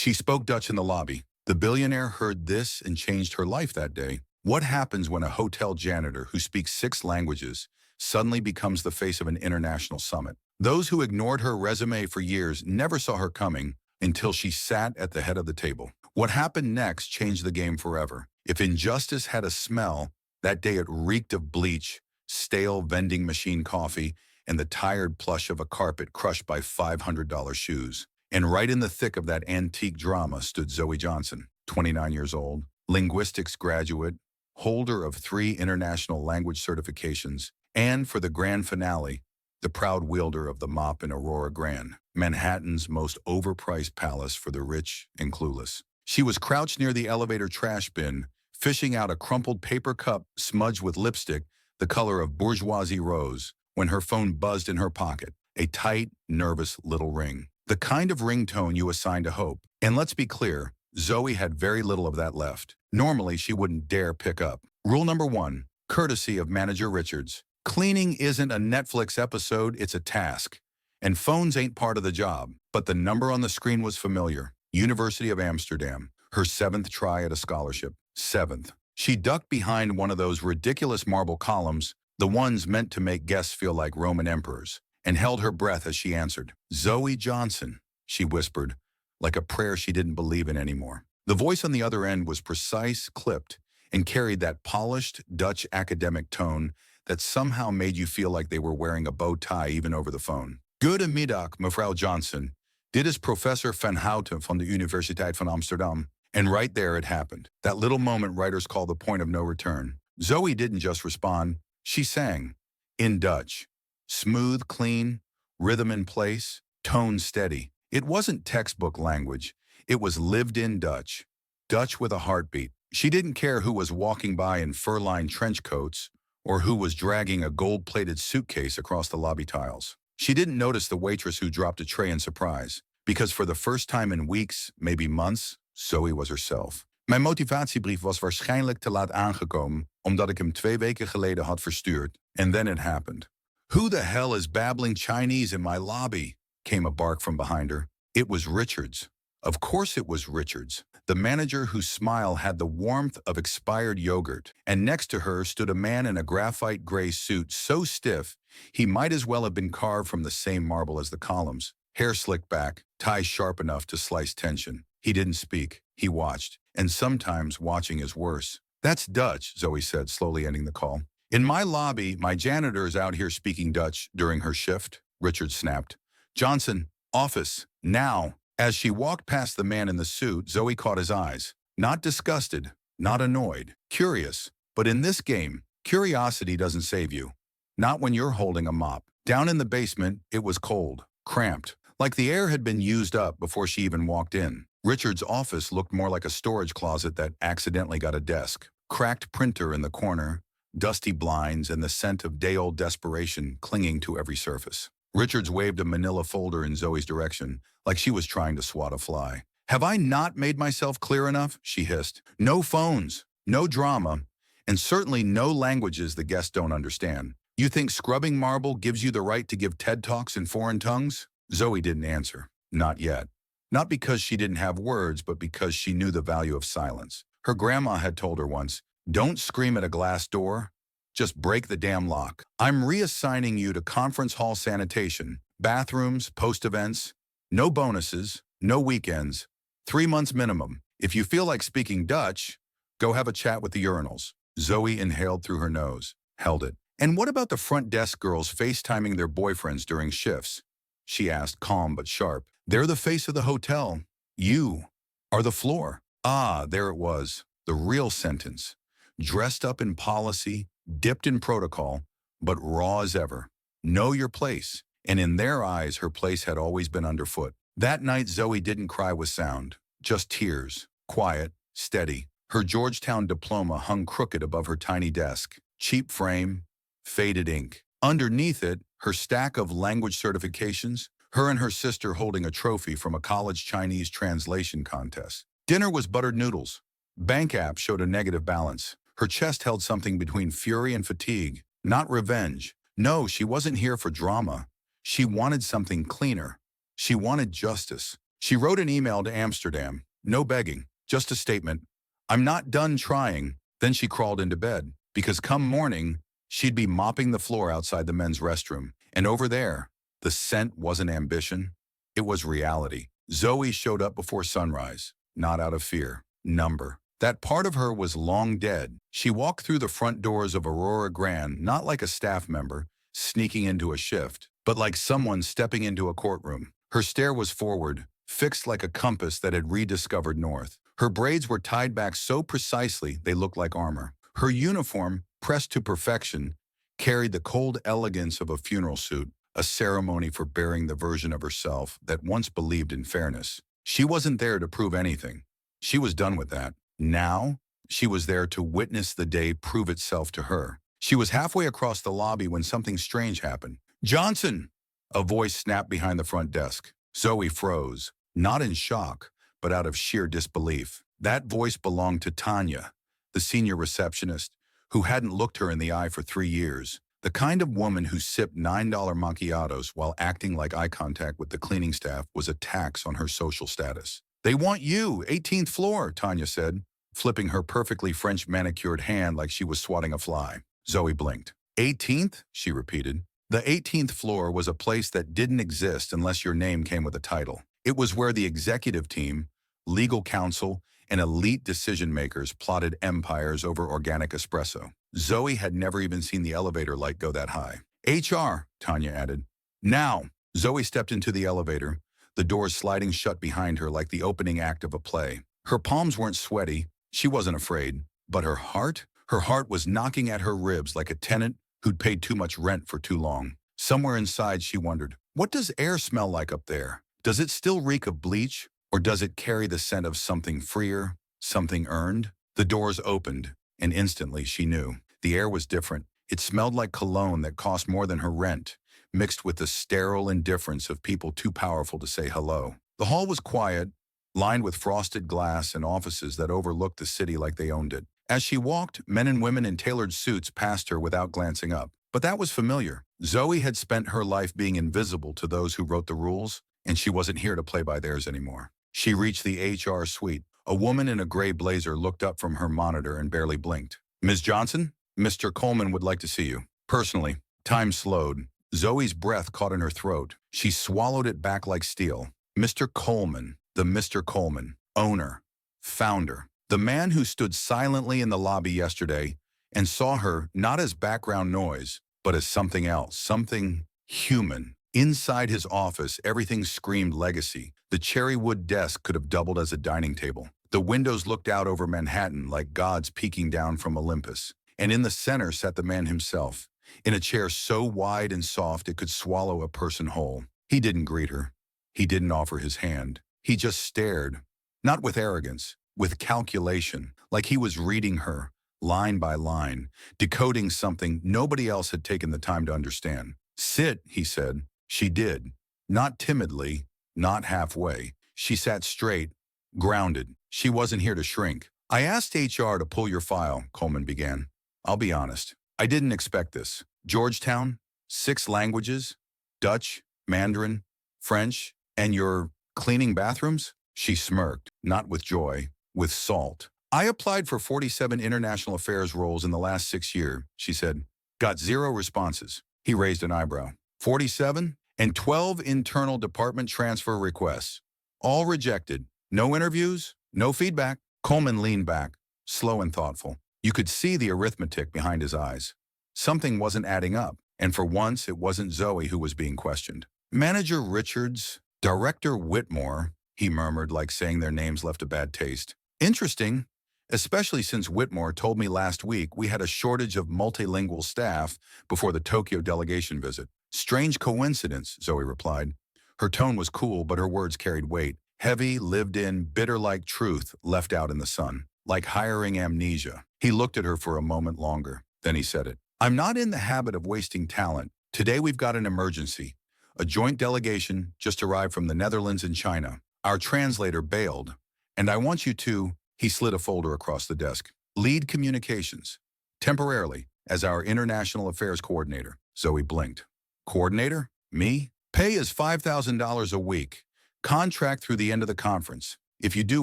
She spoke Dutch in the lobby. The billionaire heard this and changed her life that day. What happens when a hotel janitor who speaks 6 languages suddenly becomes the face of an international summit? Those who ignored her resume for years never saw her coming until she sat at the head of the table. What happened next changed the game forever. If injustice had a smell, that day it reeked of bleach, stale vending machine coffee, and the tired plush of a carpet crushed by $500 shoes. And right in the thick of that antique drama stood Zoe Johnson, 29 years old, linguistics graduate, holder of 3 international language certifications, and for the grand finale, the proud wielder of the mop in Aurora Grand, Manhattan's most overpriced palace for the rich and clueless. She was crouched near the elevator trash bin, fishing out a crumpled paper cup smudged with lipstick the color of bourgeoisie rose, when her phone buzzed in her pocket, a tight, nervous little ring. The kind of ringtone you assign to hope. And let's be clear, Zoe had very little of that left. Normally, she wouldn't dare pick up. Rule number 1, courtesy of Manager Richards. Cleaning isn't a Netflix episode, it's a task. And phones ain't part of the job. But the number on the screen was familiar. University of Amsterdam. Her 7th try at a scholarship. 7th. She ducked behind one of those ridiculous marble columns, the ones meant to make guests feel like Roman emperors, and held her breath as she answered. Zoe Johnson, she whispered, like a prayer she didn't believe in anymore. The voice on the other end was precise, clipped, and carried that polished Dutch academic tone that somehow made you feel like they were wearing a bow tie even over the phone. Goedemiddag, mevrouw Johnson. Dit is Professor Van Houten van de Universiteit van Amsterdam. And right there it happened. That little moment writers call the point of no return. Zoe didn't just respond, she sang. In Dutch. Smooth, clean, rhythm in place, tone steady. It wasn't textbook language. It was lived-in Dutch. Dutch with a heartbeat. She didn't care who was walking by in fur-lined trench coats or who was dragging a gold-plated suitcase across the lobby tiles. She didn't notice the waitress who dropped a tray in surprise, because for the first time in weeks, maybe months, Zoe was herself. Mijn motivatiebrief was waarschijnlijk te laat aangekomen, omdat ik hem 2 weken geleden had verstuurd. And then it happened. Who the hell is babbling Chinese in my lobby? Came a bark from behind her. It was Richards. Of course it was Richards, the manager whose smile had the warmth of expired yogurt. And next to her stood a man in a graphite gray suit so stiff he might as well have been carved from the same marble as the columns. Hair slicked back, tie sharp enough to slice tension. He didn't speak. He watched. And sometimes watching is worse. That's Dutch, Zoe said, slowly ending the call. In my lobby, my janitor is out here speaking Dutch during her shift, Richard snapped. Johnson, office, now. As she walked past the man in the suit, Zoe caught his eyes. Not disgusted, not annoyed, curious. But in this game, curiosity doesn't save you. Not when you're holding a mop. Down in the basement, it was cold, cramped, like the air had been used up before she even walked in. Richard's office looked more like a storage closet that accidentally got a desk. Cracked printer in the corner, dusty blinds, and the scent of day-old desperation clinging to every surface. Richards waved a manila folder in Zoe's direction, like she was trying to swat a fly. Have I not made myself clear enough? She hissed. No phones, no drama, and certainly no languages the guests don't understand. You think scrubbing marble gives you the right to give TED Talks in foreign tongues? Zoe didn't answer. Not yet. Not because she didn't have words, but because she knew the value of silence. Her grandma had told her once, don't scream at a glass door, just break the damn lock. I'm reassigning you to conference hall sanitation, bathrooms, post-events, no bonuses, no weekends, 3 months minimum. If you feel like speaking Dutch, go have a chat with the urinals. Zoe inhaled through her nose, held it. And what about the front desk girls FaceTiming their boyfriends during shifts? She asked, calm but sharp. They're the face of the hotel. You are the floor. Ah, there it was, the real sentence. Dressed up in policy, dipped in protocol, but raw as ever. Know your place. And in their eyes, her place had always been underfoot. That night, Zoe didn't cry with sound, just tears, quiet, steady. Her Georgetown diploma hung crooked above her tiny desk. Cheap frame, faded ink. Underneath it, her stack of language certifications, her and her sister holding a trophy from a college Chinese translation contest. Dinner was buttered noodles. Bank app showed a negative balance. Her chest held something between fury and fatigue, not revenge. No, she wasn't here for drama. She wanted something cleaner. She wanted justice. She wrote an email to Amsterdam. No begging, just a statement. I'm not done trying. Then she crawled into bed, because come morning, she'd be mopping the floor outside the men's restroom. And over there, the scent wasn't ambition. It was reality. Zoe showed up before sunrise, not out of fear. Number. That part of her was long dead. She walked through the front doors of Aurora Grand not like a staff member sneaking into a shift, but like someone stepping into a courtroom. Her stare was forward, fixed like a compass that had rediscovered north. Her braids were tied back so precisely they looked like armor. Her uniform, pressed to perfection, carried the cold elegance of a funeral suit, a ceremony for bearing the version of herself that once believed in fairness. She wasn't there to prove anything. She was done with that. Now, she was there to witness the day prove itself to her. She was halfway across the lobby when something strange happened. "Johnson!" A voice snapped behind the front desk. Zoe froze, not in shock, but out of sheer disbelief. That voice belonged to Tanya, the senior receptionist, who hadn't looked her in the eye for 3 years. The kind of woman who sipped $9 macchiatos while acting like eye contact with the cleaning staff was a tax on her social status. "They want you, 18th floor," Tanya said, flipping her perfectly French manicured hand like she was swatting a fly. Zoe blinked. 18th? She repeated. The 18th floor was a place that didn't exist unless your name came with a title. It was where the executive team, legal counsel, and elite decision-makers plotted empires over organic espresso. Zoe had never even seen the elevator light go that high. "HR," Tanya added. "Now." Zoe stepped into the elevator, the doors sliding shut behind her like the opening act of a play. Her palms weren't sweaty. She wasn't afraid. But her heart? Her heart was knocking at her ribs like a tenant who'd paid too much rent for too long. Somewhere inside, she wondered, what does air smell like up there? Does it still reek of bleach? Or does it carry the scent of something freer, something earned? The doors opened, and instantly she knew. The air was different. It smelled like cologne that cost more than her rent, mixed with the sterile indifference of people too powerful to say hello. The hall was quiet, lined with frosted glass and offices that overlooked the city like they owned it. As she walked, men and women in tailored suits passed her without glancing up. But that was familiar. Zoe had spent her life being invisible to those who wrote the rules, and she wasn't here to play by theirs anymore. She reached the HR suite. A woman in a gray blazer looked up from her monitor and barely blinked. "Ms. Johnson? Mr. Coleman would like to see you." Personally, time slowed. Zoe's breath caught in her throat. She swallowed it back like steel. Mr. Coleman, the Mr. Coleman, owner, founder, the man who stood silently in the lobby yesterday and saw her not as background noise, but as something else, something human. Inside his office, everything screamed legacy. The cherry wood desk could have doubled as a dining table. The windows looked out over Manhattan like gods peeking down from Olympus. And in the center sat the man himself, in a chair so wide and soft it could swallow a person whole. He didn't greet her. He didn't offer his hand. He just stared, not with arrogance, with calculation, like he was reading her, line by line, decoding something nobody else had taken the time to understand. "Sit," he said. She did. Not timidly, not halfway. She sat straight, grounded. She wasn't here to shrink. "I asked HR to pull your file," Coleman began. "I'll be honest. I didn't expect this. Georgetown, 6 languages, Dutch, Mandarin, French, and you're cleaning bathrooms?" She smirked, not with joy, with salt. "I applied for 47 international affairs roles in the last 6 years," she said. "Got 0 responses." He raised an eyebrow. 47? And 12 internal department transfer requests. All rejected. No interviews, no feedback. Coleman leaned back, slow and thoughtful. You could see the arithmetic behind his eyes. Something wasn't adding up, and for once it wasn't Zoe who was being questioned. "Manager Richards, Director Whitmore," he murmured like saying their names left a bad taste. "Interesting, especially since Whitmore told me last week we had a shortage of multilingual staff before the Tokyo delegation visit." "Strange coincidence," Zoe replied. Her tone was cool, but her words carried weight. Heavy, lived-in, bitter-like truth left out in the sun, like hiring amnesia. He looked at her for a moment longer. Then he said it. "I'm not in the habit of wasting talent. Today we've got an emergency. A joint delegation just arrived from the Netherlands and China. Our translator bailed, and I want you to," he slid a folder across the desk, "lead communications, temporarily, as our international affairs coordinator." Zoe blinked. "Coordinator? Me? Pay is $5,000 a week. Contract through the end of the conference. If you do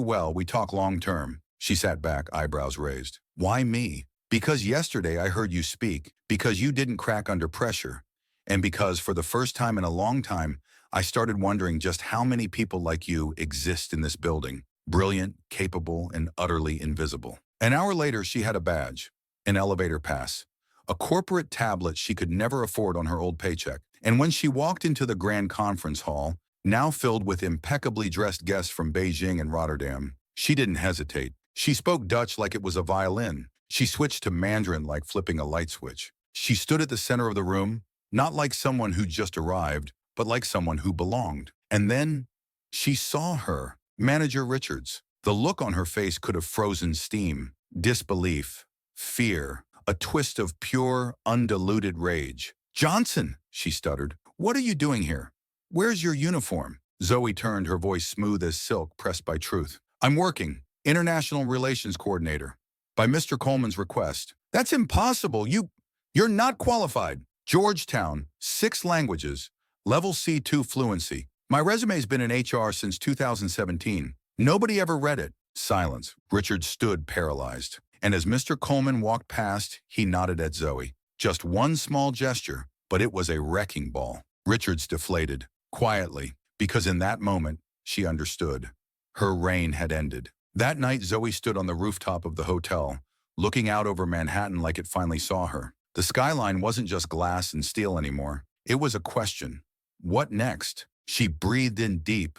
well, we talk long-term. She sat back, eyebrows raised. Why me? Because yesterday I heard you speak, because you didn't crack under pressure, and because for the first time in a long time, I started wondering just how many people like you exist in this building. Brilliant, capable, and utterly invisible. An hour later, she had a badge, an elevator pass, a corporate tablet she could never afford on her old paycheck. And when she walked into the grand conference hall, now filled with impeccably dressed guests from Beijing and Rotterdam, she didn't hesitate. She spoke Dutch like it was a violin. She switched to Mandarin like flipping a light switch. She stood at the center of the room, not like someone who just arrived, but like someone who belonged. And then she saw her, Manager Richards. The look on her face could have frozen steam, disbelief, fear, a twist of pure, undiluted rage. "Johnson," she stuttered, "what are you doing here? Where's your uniform?" Zoe turned, her voice smooth as silk pressed by truth. "I'm working, International Relations Coordinator. By Mr. Coleman's request." "That's impossible. You're not qualified." "Georgetown, 6 languages, level C2 fluency. My resume's been in HR since 2017. Nobody ever read it." Silence. Richard stood paralyzed. And as Mr. Coleman walked past, he nodded at Zoe. Just one small gesture, but it was a wrecking ball. Richards deflated, quietly, because in that moment, she understood. Her reign had ended. That night, Zoe stood on the rooftop of the hotel, looking out over Manhattan like it finally saw her. The skyline wasn't just glass and steel anymore. It was a question. What next? She breathed in deep.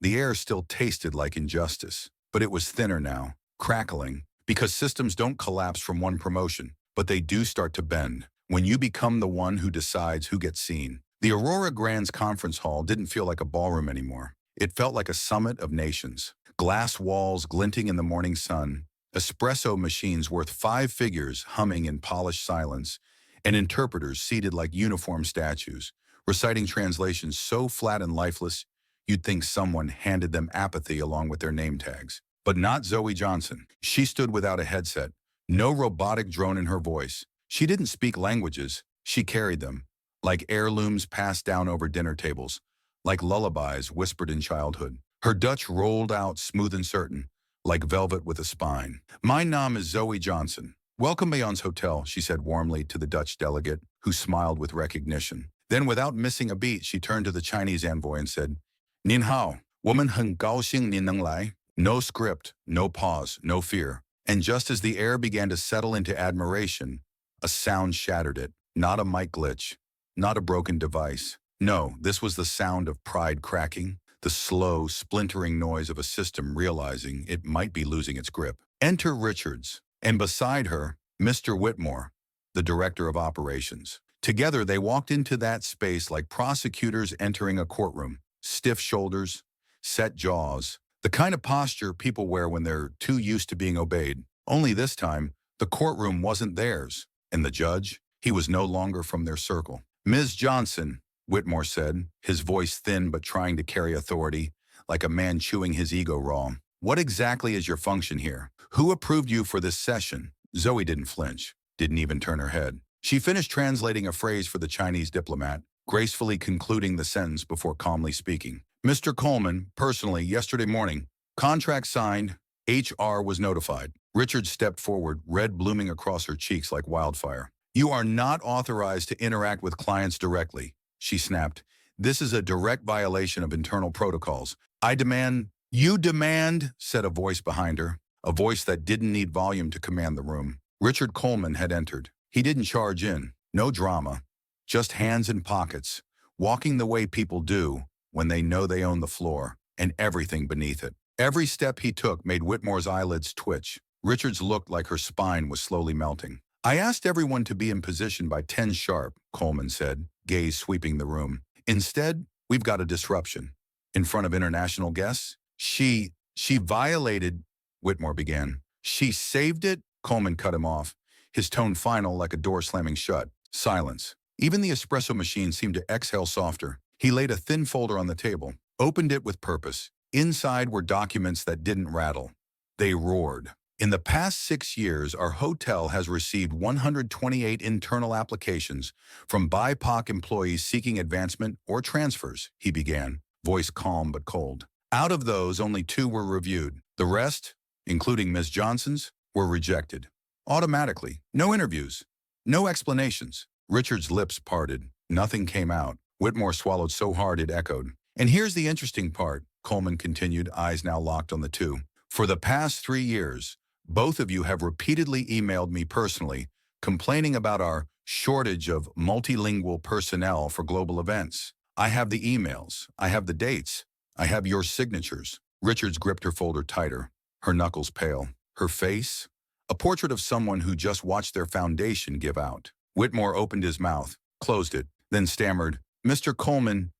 The air still tasted like injustice, but it was thinner now, crackling, because systems don't collapse from one promotion, but they do start to bend when you become the one who decides who gets seen. The Aurora Grand's conference hall didn't feel like a ballroom anymore. It felt like a summit of nations. Glass walls glinting in the morning sun, espresso machines worth 5 figures humming in polished silence, and interpreters seated like uniform statues, reciting translations so flat and lifeless, you'd think someone handed them apathy along with their name tags. But not Zoe Johnson. She stood without a headset, no robotic drone in her voice. She didn't speak languages, she carried them, like heirlooms passed down over dinner tables, like lullabies whispered in childhood. Her Dutch rolled out smooth and certain, like velvet with a spine. "My naam is Zoe Johnson. Welcome bij ons hotel," she said warmly to the Dutch delegate, who smiled with recognition. Then, without missing a beat, she turned to the Chinese envoy and said, "Nin hao, 我们很高兴您能来." No script, no pause, no fear. And just as the air began to settle into admiration, a sound shattered it. Not a mic glitch, not a broken device. No, this was the sound of pride cracking, the slow, splintering noise of a system realizing it might be losing its grip. Enter Richards, and beside her, Mr. Whitmore, the director of operations. Together, they walked into that space like prosecutors entering a courtroom. Stiff shoulders, set jaws, the kind of posture people wear when they're too used to being obeyed. Only this time, the courtroom wasn't theirs, and the judge, he was no longer from their circle. "Ms. Johnson," Whitmore said, his voice thin but trying to carry authority, like a man chewing his ego raw. "What exactly is your function here? Who approved you for this session?" Zoe didn't flinch, didn't even turn her head. She finished translating a phrase for the Chinese diplomat, gracefully concluding the sentence before calmly speaking. "Mr. Coleman, personally, yesterday morning, contract signed, HR was notified." Richard stepped forward, red blooming across her cheeks like wildfire. "You are not authorized to interact with clients directly," she snapped. "This is a direct violation of internal protocols. I demand—" "You demand," said a voice behind her, a voice that didn't need volume to command the room. Richard Coleman had entered. He didn't charge in, no drama, just hands in pockets, walking the way people do when they know they own the floor and everything beneath it. Every step he took made Whitmore's eyelids twitch. Richards looked like her spine was slowly melting. "I asked everyone to be in position by 10 sharp, Coleman said, gaze sweeping the room. "Instead, we've got a disruption. In front of international guests? She violated," Whitmore began. "She saved it," Coleman cut him off, his tone final like a door slamming shut. Silence. Even the espresso machine seemed to exhale softer. He laid a thin folder on the table, opened it with purpose. Inside were documents that didn't rattle. They roared. "In the past 6 years, our hotel has received 128 internal applications from BIPOC employees seeking advancement or transfers," he began, voice calm but cold. Out of those, only 2 were reviewed. The rest, including Ms. Johnson's, were rejected. Automatically. No interviews. No explanations. Richard's lips parted. Nothing came out. Whitmore swallowed so hard it echoed. And here's the interesting part, Coleman continued, eyes now locked on the 2. For the past 3 years, both of you have repeatedly emailed me personally, complaining about our shortage of multilingual personnel for global events. I have the emails. I have the dates. I have your signatures. Richards gripped her folder tighter, her knuckles pale. Her face? A portrait of someone who just watched their foundation give out. Whitmore opened his mouth, closed it, then stammered, Mr. Coleman,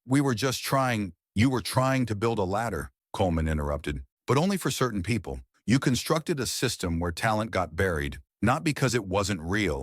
we were just trying. You were trying to build a ladder, Coleman interrupted, but only for certain people. You constructed a system where talent got buried, not because it wasn't real,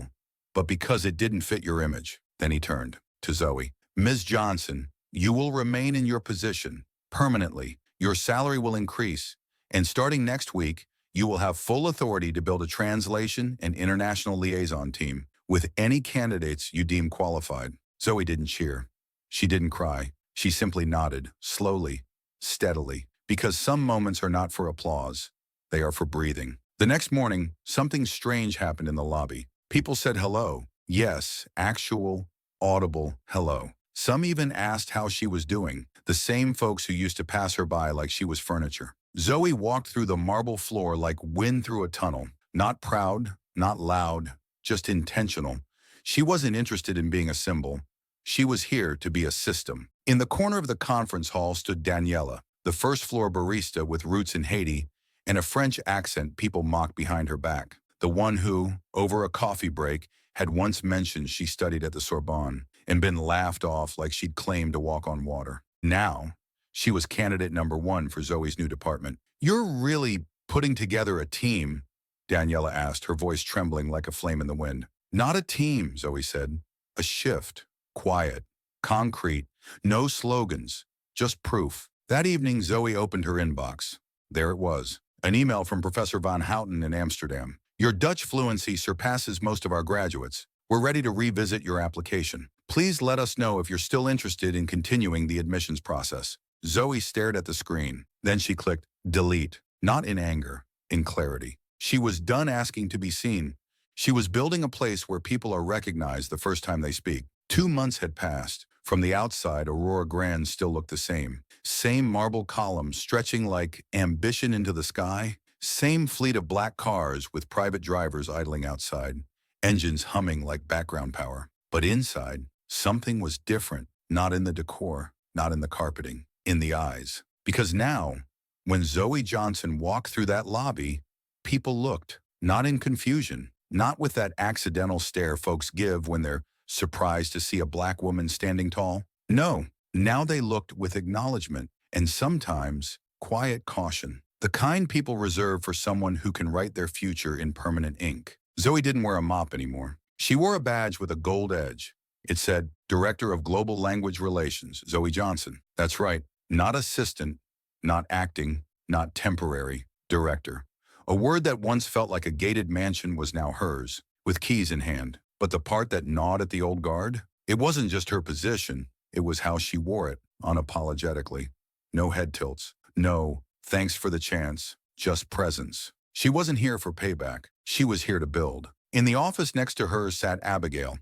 but because it didn't fit your image. Then he turned to Zoe. Ms. Johnson, you will remain in your position permanently. Your salary will increase, and starting next week, you will have full authority to build a translation and international liaison team with any candidates you deem qualified. Zoe didn't cheer. She didn't cry. She simply nodded, slowly, steadily, because some moments are not for applause. They are for breathing. The next morning, something strange happened in the lobby. People said hello. Yes, actual, audible hello. Some even asked how she was doing, the same folks who used to pass her by like she was furniture. Zoe walked through the marble floor like wind through a tunnel. Not proud, not loud, just intentional. She wasn't interested in being a symbol. She was here to be a system. In the corner of the conference hall stood Daniela, the first-floor barista with roots in Haiti and a French accent people mocked behind her back. The one who, over a coffee break, had once mentioned she studied at the Sorbonne and been laughed off like she'd claimed to walk on water. Now, she was candidate number 1 for Zoe's new department. You're really putting together a team? Daniela asked, her voice trembling like a flame in the wind. Not a team, Zoe said. A shift. Quiet. Concrete. No slogans. Just proof. That evening, Zoe opened her inbox. There it was. An email from Professor Van Houten in Amsterdam. Your Dutch fluency surpasses most of our graduates. We're ready to revisit your application. Please let us know if you're still interested in continuing the admissions process. Zoe stared at the screen. Then she clicked delete, not in anger, in clarity. She was done asking to be seen. She was building a place where people are recognized the first time they speak. 2 months had passed. From the outside, Aurora Grand still looked the same. Same marble columns stretching like ambition into the sky. Same fleet of black cars with private drivers idling outside. Engines humming like background power. But inside, something was different. Not in the decor, not in the carpeting, in the eyes. Because now, when Zoe Johnson walked through that lobby, people looked, not in confusion, not with that accidental stare folks give when they're surprised to see a black woman standing tall. No, now they looked with acknowledgement and sometimes quiet caution. The kind people reserve for someone who can write their future in permanent ink. Zoe didn't wear a mop anymore. She wore a badge with a gold edge. It said, Director of Global Language Relations, Zoe Johnson. That's right, not assistant, not acting, not temporary, director. A word that once felt like a gated mansion was now hers, with keys in hand. But the part that gnawed at the old guard? It wasn't just her position, it was how she wore it, unapologetically. No head tilts. No, thanks for the chance, just presence. She wasn't here for payback. She was here to build. In the office next to her sat Abigail,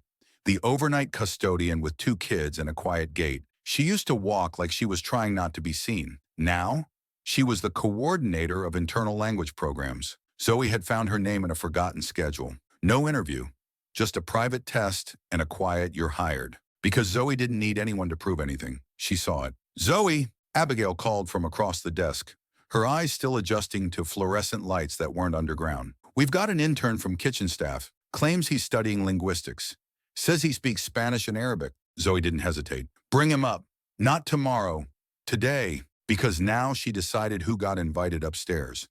the overnight custodian with 2 kids and a quiet gait. She used to walk like she was trying not to be seen. Now, she was the coordinator of internal language programs. Zoe had found her name in a forgotten schedule. No interview, just a private test and a quiet "you're hired." Because Zoe didn't need anyone to prove anything. She saw it. Zoe, Abigail called from across the desk, her eyes still adjusting to fluorescent lights that weren't underground. We've got an intern from kitchen staff, claims he's studying linguistics. Says he speaks Spanish and Arabic. Zoe didn't hesitate. Bring him up. Not tomorrow. Today. Because now she decided who got invited upstairs.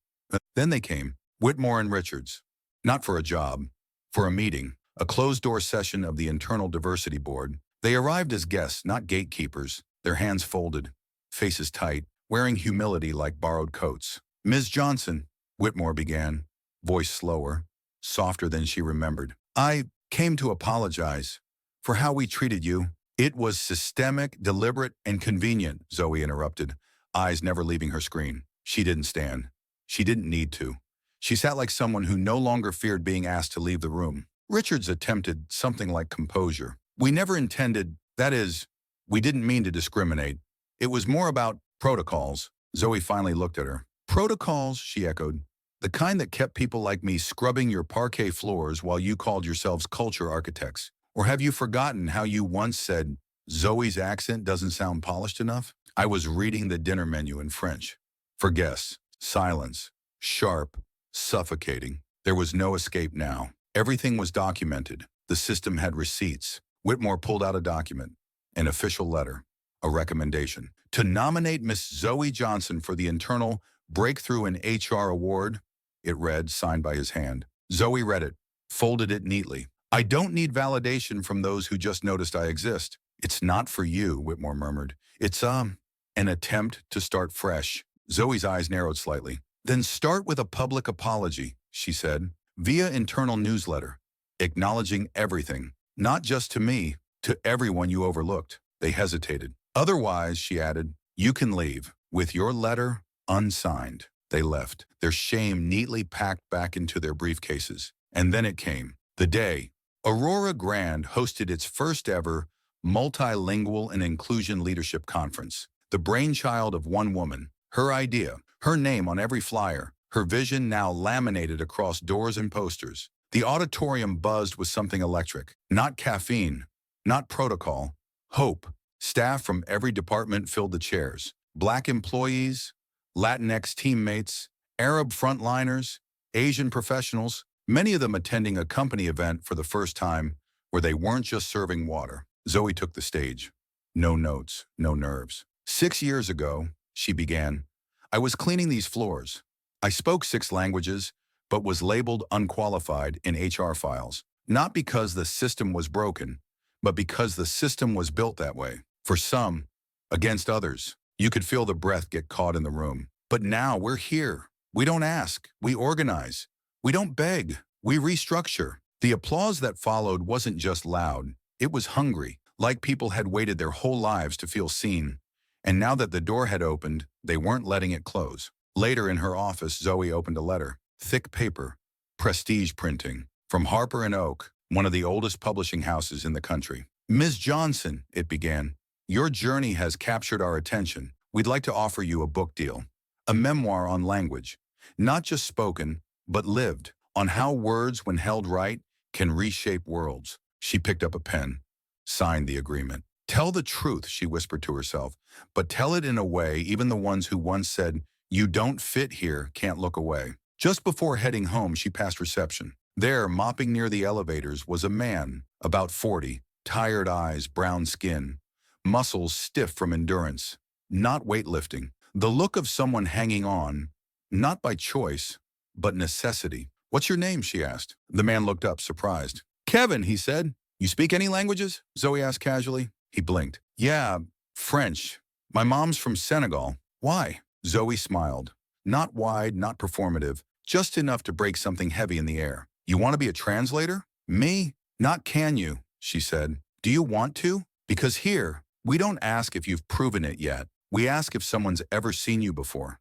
Then they came, Whitmore and Richards. Not for a job, for a meeting, a closed-door session of the Internal Diversity Board. They arrived as guests, not gatekeepers, their hands folded, faces tight, wearing humility like borrowed coats. Ms. Johnson, Whitmore began, voice slower, softer than she remembered. I came to apologize for how we treated you. It was systemic, deliberate, and convenient, Zoe interrupted, eyes never leaving her screen. She didn't stand. She didn't need to. She sat like someone who no longer feared being asked to leave the room. Richards attempted something like composure. We never intended, that is, we didn't mean to discriminate. It was more about protocols. Zoe finally looked at her. Protocols, she echoed. The kind that kept people like me scrubbing your parquet floors while you called yourselves culture architects. Or have you forgotten how you once said, Zoe's accent doesn't sound polished enough? I was reading the dinner menu in French. For guests, silence, sharp, suffocating. There was no escape now. Everything was documented. The system had receipts. Whitmore pulled out a document, an official letter, a recommendation. To nominate Miss Zoe Johnson for the internal Breakthrough in HR Award, it read, signed by his hand. Zoe read it, folded it neatly. I don't need validation from those who just noticed I exist. It's not for you, Whitmore murmured. It's, an attempt to start fresh. Zoe's eyes narrowed slightly. Then start with a public apology, she said, via internal newsletter, acknowledging everything, not just to me, to everyone you overlooked. They hesitated. Otherwise, she added, you can leave, with your letter unsigned. They left, their shame neatly packed back into their briefcases. And then it came, the day. Aurora Grand hosted its first ever multilingual and inclusion leadership conference. The brainchild of one woman, her idea, her name on every flyer, her vision now laminated across doors and posters. The auditorium buzzed with something electric. Not caffeine, not protocol, hope. Staff from every department filled the chairs. Black employees, Latinx teammates, Arab frontliners, Asian professionals, many of them attending a company event for the first time where they weren't just serving water. Zoe took the stage. No notes, no nerves. 6 years ago, she began, I was cleaning these floors. I spoke 6 languages, but was labeled unqualified in HR files. Not because the system was broken, but because the system was built that way. For some, against others. You could feel the breath get caught in the room. But now we're here. We don't ask. We organize. We don't beg. We restructure. The applause that followed wasn't just loud. It was hungry, like people had waited their whole lives to feel seen. And now that the door had opened, they weren't letting it close. Later in her office, Zoe opened a letter. Thick paper. Prestige printing. From Harper & Oak, one of the oldest publishing houses in the country. Ms. Johnson, it began, your journey has captured our attention. We'd like to offer you a book deal. A memoir on language. Not just spoken, but lived. On how words, when held right, can reshape worlds. She picked up a pen. Signed the agreement. Tell the truth, she whispered to herself. But tell it in a way even the ones who once said, you don't fit here, can't look away. Just before heading home, she passed reception. There, mopping near the elevators, was a man, about 40, tired eyes, brown skin, muscles stiff from endurance, not weightlifting. The look of someone hanging on, not by choice, but necessity. What's your name, she asked. The man looked up, surprised. Kevin, he said. You speak any languages? Zoe asked casually. He blinked. Yeah, French. My mom's from Senegal. Why? Zoe smiled. Not wide, not performative, just enough to break something heavy in the air. You want to be a translator? Me? Not can you, she said. Do you want to? Because here, we don't ask if you've proven it yet. We ask if someone's ever seen you before.